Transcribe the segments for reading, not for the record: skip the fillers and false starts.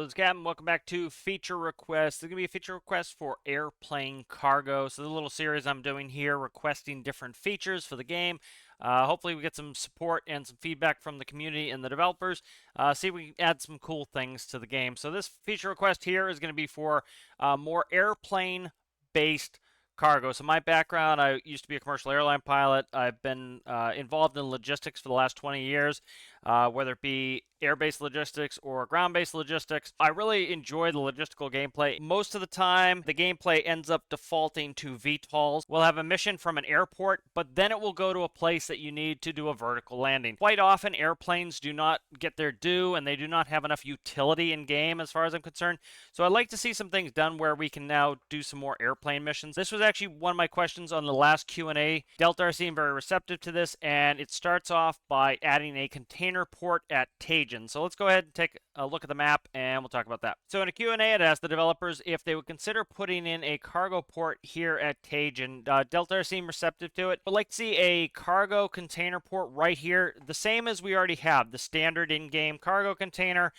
this is Captain. Welcome back to Feature Request. There's going to be a feature request for airplane cargo. So, the little series I'm doing here, requesting different features for the game. Hopefully, we get some support and some feedback from the community and the developers. See if we can add some cool things to the game. So, this feature request here is going to be for more airplane based cargo. So my background, I used to be a commercial airline pilot. I've been involved in logistics for the last 20 years, whether it be air-based logistics or ground-based logistics. I really enjoy the logistical gameplay. Most of the time, the gameplay ends up defaulting to VTOLs. We'll have a mission from an airport, but then it will go to a place that you need to do a vertical landing. Quite often, airplanes do not get their due, and they do not have enough utility in game as far as I'm concerned. So I'd like to see some things done where we can now do some more airplane missions. This was actually one of my questions on the last Q&A. Delta seemed very receptive to this, and it starts off by adding a container port at Tage. So let's go ahead and take a look at the map and we'll talk about that. So in a Q&A, I'd asked the developers if they would consider putting in a cargo port here at Tage, and Delta seemed receptive to it. I'd like to see a cargo container port right here, the same as we already have, the standard in-game cargo container.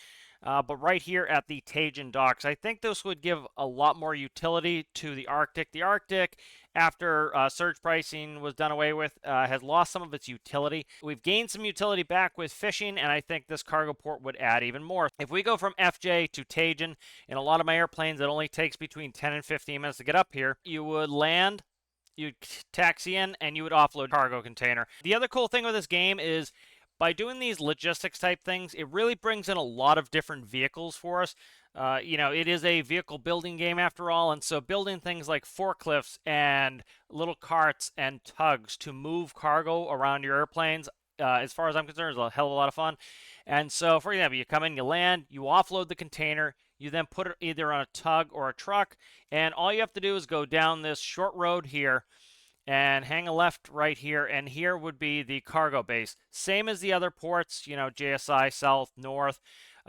But right here at the Tajan docks. I think this would give a lot more utility to the Arctic. The Arctic, after surge pricing was done away with, has lost some of its utility. We've gained some utility back with fishing, and I think this cargo port would add even more. If we go from FJ to Tajan, in a lot of my airplanes, it only takes between 10 and 15 minutes to get up here. You would land, you'd taxi in, and you would offload cargo container. The other cool thing with this game is by doing these logistics type things, it really brings in a lot of different vehicles for us. It is a vehicle building game after all, and so building things like forklifts and little carts and tugs to move cargo around your airplanes, as far as I'm concerned, is a hell of a lot of fun. And so, for example, you come in, you land, you offload the container, you then put it either on a tug or a truck, and all you have to do is go down this short road here and hang a left right here, and here would be the cargo base. Same as the other ports, JSI, South, North,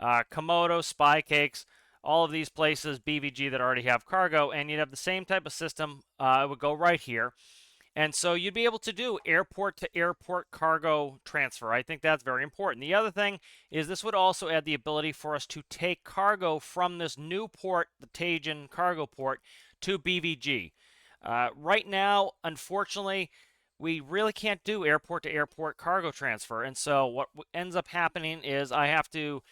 Komodo, Spy Cakes, all of these places, BVG, that already have cargo, and you'd have the same type of system. It would go right here. And so you'd be able to do airport to airport cargo transfer. I think that's very important. The other thing is this would also add the ability for us to take cargo from this new port, the Tajan cargo port, to BVG. Right now, unfortunately, we really can't do airport to airport cargo transfer. And so what ends up happening is I have to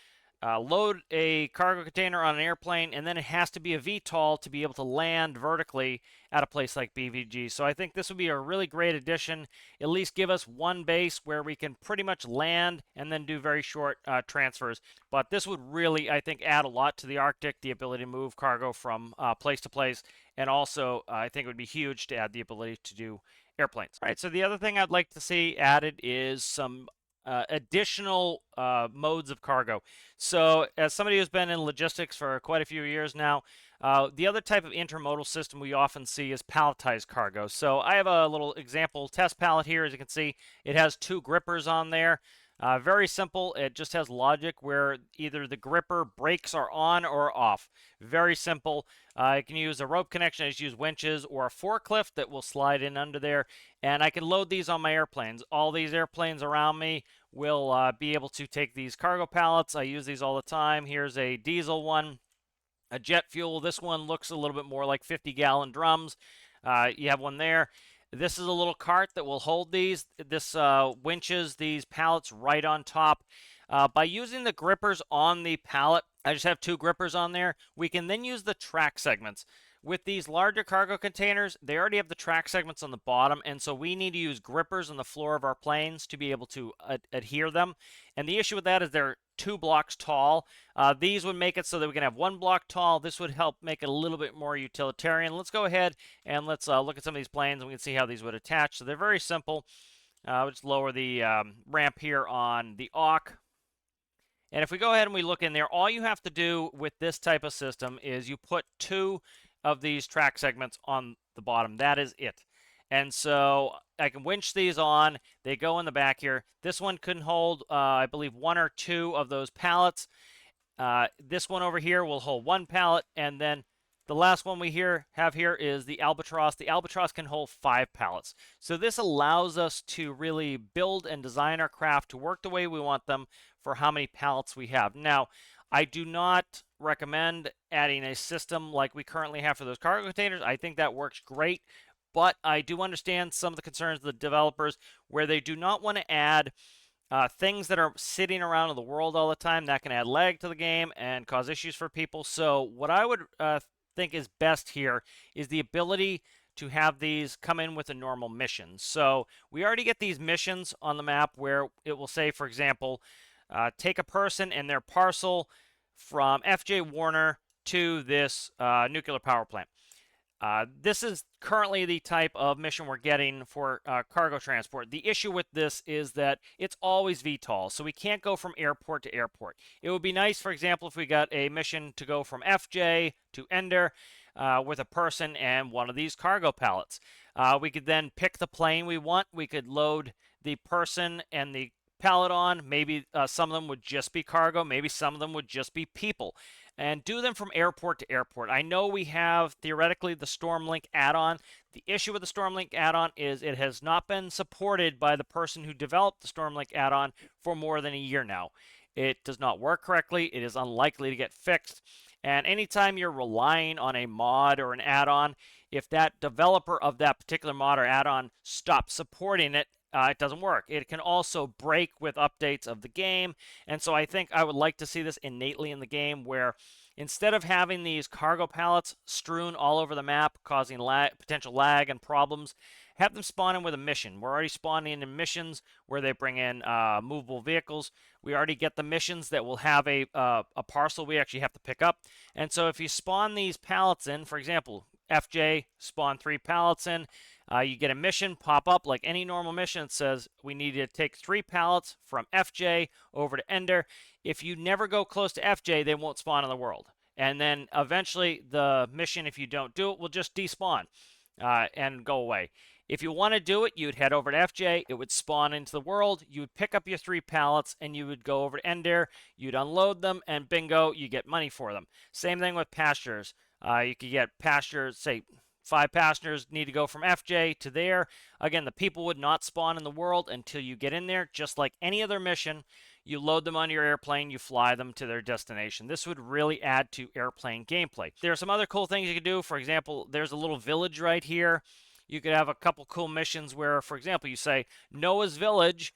load a cargo container on an airplane, and then it has to be a VTOL to be able to land vertically at a place like BVG. So I think this would be a really great addition. At least give us one base where we can pretty much land and then do very short transfers. But this would really, I think, add a lot to the Arctic, the ability to move cargo from place to place. And also, I think it would be huge to add the ability to do airplanes. All right, so the other thing I'd like to see added is some additional modes of cargo. So as somebody who's been in logistics for quite a few years now, the other type of intermodal system we often see is palletized cargo. So I have a little example test pallet here. As you can see, it has two grippers on there. Very simple. It just has logic where either the gripper brakes are on or off. Very simple. I can use a rope connection. I just use winches or a forklift that will slide in under there. And I can load these on my airplanes. All these airplanes around me will be able to take these cargo pallets. I use these all the time. Here's a diesel one. A jet fuel. This one looks a little bit more like 50-gallon drums. You have one there. This is a little cart that will hold these. This winches these pallets right on top. By using the grippers on the pallet, I just have two grippers on there. We can then use the track segments. With these larger cargo containers, they already have the track segments on the bottom, and so we need to use grippers on the floor of our planes to be able to adhere them. And the issue with that is they're 2 blocks tall. These would make it so that we can have 1 block tall. This would help make it a little bit more utilitarian. Let's go ahead and let's look at some of these planes, and we can see how these would attach. So they're very simple. We'll just lower the ramp here on the AWK. And if we go ahead and we look in there, all you have to do with this type of system is you put 2 of these track segments on the bottom. That is it. And so I can winch these on. They go in the back here. This one can hold, I believe, 1 or 2 of those pallets. This one over here will hold 1 pallet, and then the last one we have here is the Albatross. The Albatross can hold 5 pallets. So this allows us to really build and design our craft to work the way we want them for how many pallets we have. Now, I do not recommend adding a system like we currently have for those cargo containers. I think that works great, but I do understand some of the concerns of the developers where they do not want to add things that are sitting around in the world all the time. That can add lag to the game and cause issues for people. So what I would think is best here is the ability to have these come in with a normal mission. So we already get these missions on the map where it will say, for example, take a person and their parcel from FJ Warner to this nuclear power plant. This is currently the type of mission we're getting for cargo transport. The issue with this is that it's always VTOL, so we can't go from airport to airport. It would be nice, for example, if we got a mission to go from FJ to Ender with a person and one of these cargo pallets. We could then pick the plane we want. We could load the person and the pallet on. Maybe some of them would just be cargo. Maybe some of them would just be people, and do them from airport to airport. I know we have theoretically the Stormlink add-on. The issue with the Stormlink add-on is it has not been supported by the person who developed the Stormlink add-on for more than a year now. It does not work correctly. It is unlikely to get fixed. And anytime you're relying on a mod or an add-on, if that developer of that particular mod or add-on stops supporting it, it doesn't work. It can also break with updates of the game. And so I think I would like to see this innately in the game where instead of having these cargo pallets strewn all over the map, causing potential lag and problems, have them spawn in with a mission. We're already spawning in missions where they bring in movable vehicles. We already get the missions that will have a parcel we actually have to pick up. And so if you spawn these pallets in, for example, FJ, spawn 3 pallets in. You get a mission pop up like any normal mission. It says we need to take 3 pallets from FJ over to Ender. If you never go close to FJ, they won't spawn in the world. And then eventually the mission, if you don't do it, will just despawn and go away. If you want to do it, you'd head over to FJ. It would spawn into the world. You would pick up your 3 pallets and you would go over to Ender. You'd unload them and bingo, you get money for them. Same thing with pastures. You could get pastures, say 5 passengers need to go from FJ to there. Again, the people would not spawn in the world until you get in there. Just like any other mission, you load them on your airplane, you fly them to their destination. This would really add to airplane gameplay. There are some other cool things you could do. For example, there's a little village right here. You could have a couple cool missions where, for example, you say Noah's Village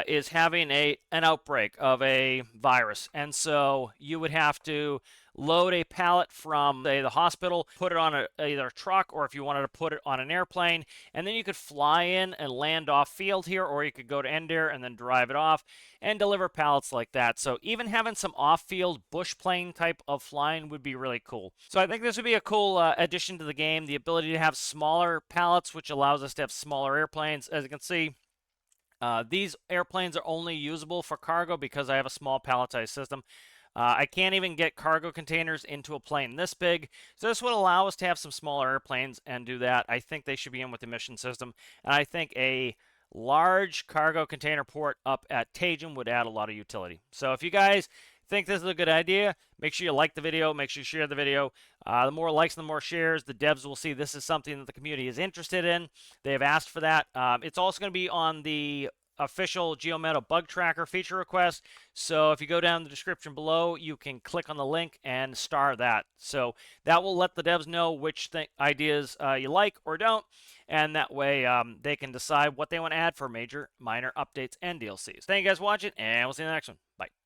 is having an outbreak of a virus. And so you would have to load a pallet from say, the hospital, put it on either a truck, or if you wanted to put it on an airplane, and then you could fly in and land off field here, or you could go to Ender and then drive it off and deliver pallets like that. So even having some off-field bush plane type of flying would be really cool. So I think this would be a cool addition to the game, the ability to have smaller pallets, which allows us to have smaller airplanes. As you can see, these airplanes are only usable for cargo because I have a small palletized system. I can't even get cargo containers into a plane this big, so this would allow us to have some smaller airplanes and do that. I think they should be in with the mission system, and I think a large cargo container port up at Tajin would add a lot of utility. So if you guys think this is a good idea, make sure you like the video, make sure you share the video. The more likes and the more shares, the devs will see this is something that the community is interested in. They have asked for that. It's also going to be on the official GeoMetal bug tracker feature request. So if you go down the description below, you can click on the link and star that. So that will let the devs know which ideas you like or don't, and that way they can decide what they want to add for major, minor updates and DLCs. Thank you guys for watching, and we'll see you in the next one. Bye.